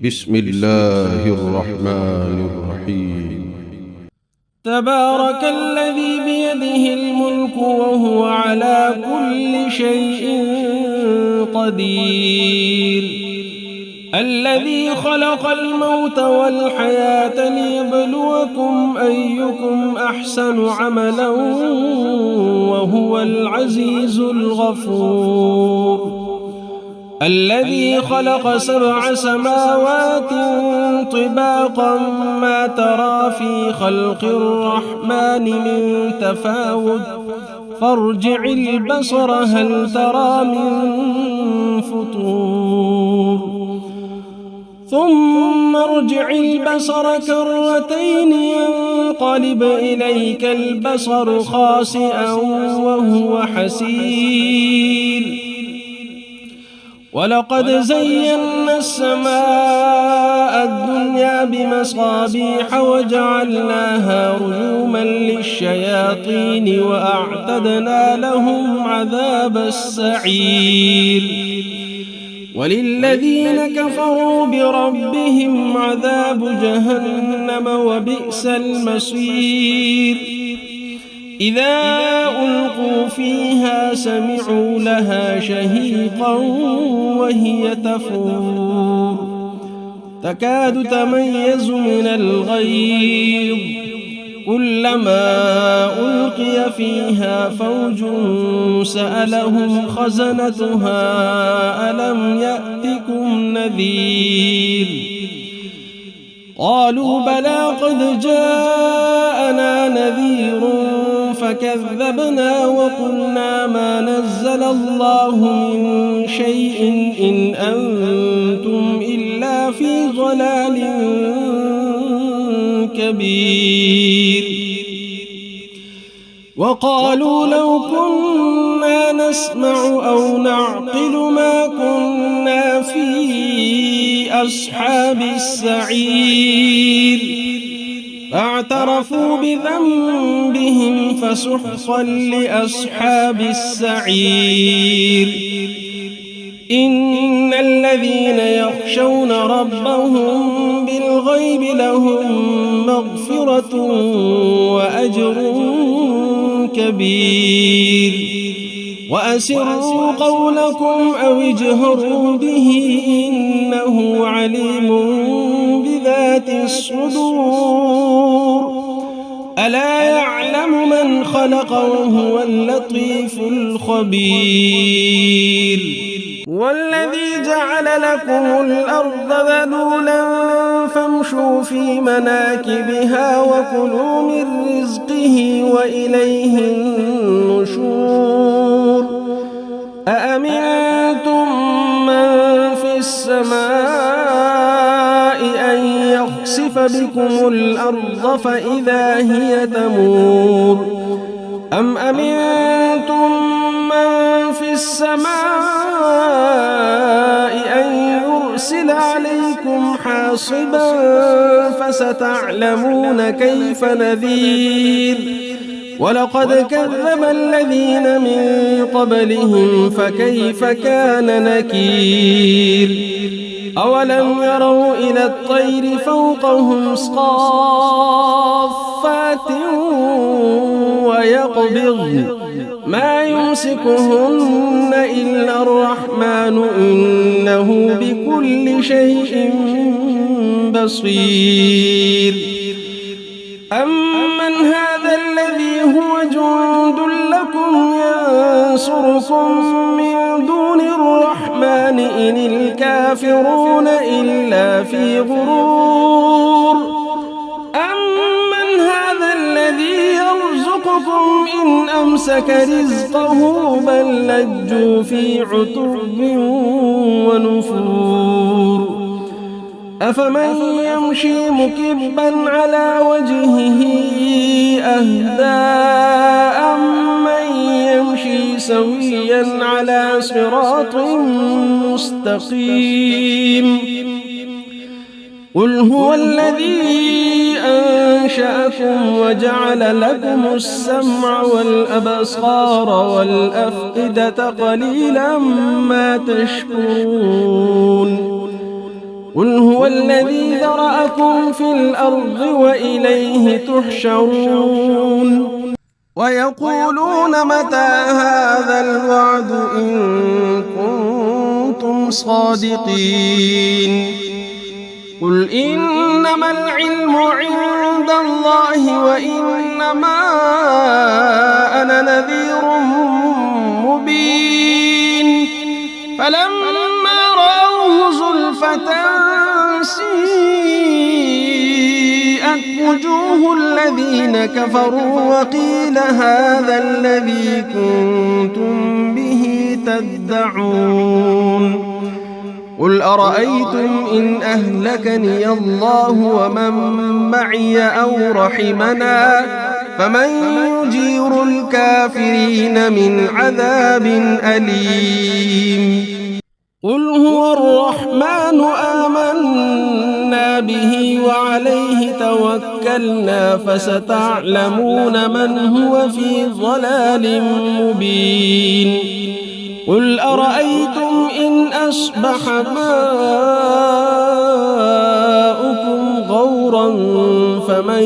بسم الله الرحمن الرحيم. تبارك الذي بيده الملك وهو على كل شيء قدير، الذي خلق الموت والحياة ليبلوكم أيكم أحسن عملا وهو العزيز الغفور، الذي خلق 7 سماوات طباقا ما ترى في خلق الرحمن من تفاوت فارجع البصر هل ترى من فطور ثم ارجع البصر كرتين ينقلب إليك البصر خاسئا وهو حسير، ولقد زينا السماء الدنيا بمصابيح وجعلناها رجوما للشياطين وأعتدنا لهم عذاب السعير، وللذين كفروا بربهم عذاب جهنم وبئس المصير، إذا ألقوا فيها سمعوا لها شهيقا وهي تفور تكاد تميز من الغيظ، كلما ألقي فيها فوج سألهم خزنتها ألم يأتكم نذير، قالوا بلى قد جاءنا نذير فكذبنا وقلنا ما نزل الله من شيء إن أنتم إلا في ضلال كبير، وقالوا لو كنا نسمع أو نعقل ما كنا في أصحاب السعير، فاعترفوا بذنبهم فسحقا لأصحاب السعير، إن الذين يخشون ربهم بالغيب لهم مغفرة وأجر كبير، وأسروا قولكم أو اجهروا به إنه عليم بذات الصدور، ألا يعلم من خلق وهو اللطيف الخبير، والذي جعل لكم الأرض ذلولا فامشوا في مناكبها وكلوا من رزقه وإليه النشور، أأمنتم من في السماء أن يخسف بكم الأرض فإذا هي تمور، أم أمنتم من في السماء أن يرسل عليكم حاصبا فستعلمون كيف نذير، ولقد كذب الذين من قبلهم فكيف كان نكير، أولم يروا إلى الطير فوقهم صافات ويقبضن ما يمسكهن إلا الرحمن إنه بكل شيء بصير، أمن هذا الذي هو جند لكم ينصركم من دون الرحمن إن الكافرون إلا في غرور، أمن هذا الذي يرزقكم إن أمسك رزقه بل لجوا في عتب ونفور، أفمن يمشي مكبا على وجهه أهدى أمن يمشي سويا على صراط مستقيم، قل هو الذي أنشأكم وجعل لكم السمع والأبصار والأفئدة قليلا ما تشكرون، قل هو الذي ذرأكم في الأرض وإليه تحشرون ويقولون متى هذا الوعد إن كنتم صادقين قل إنما العلم عند الله وإنما أنا نذير مبين فلما رأوه زلفة سيئت وجوه الذين كفروا وقيل هذا الذي كنتم به تدعون قل أرأيتم إن أهلكني الله ومن معي أو رحمنا فمن يجير الكافرين من عذاب أليم قل هو الرحمن آمنا به وعليه توكلنا فستعلمون من هو في ضلال مبين قل أرأيتم إن أصبح ماؤكم غورا فمن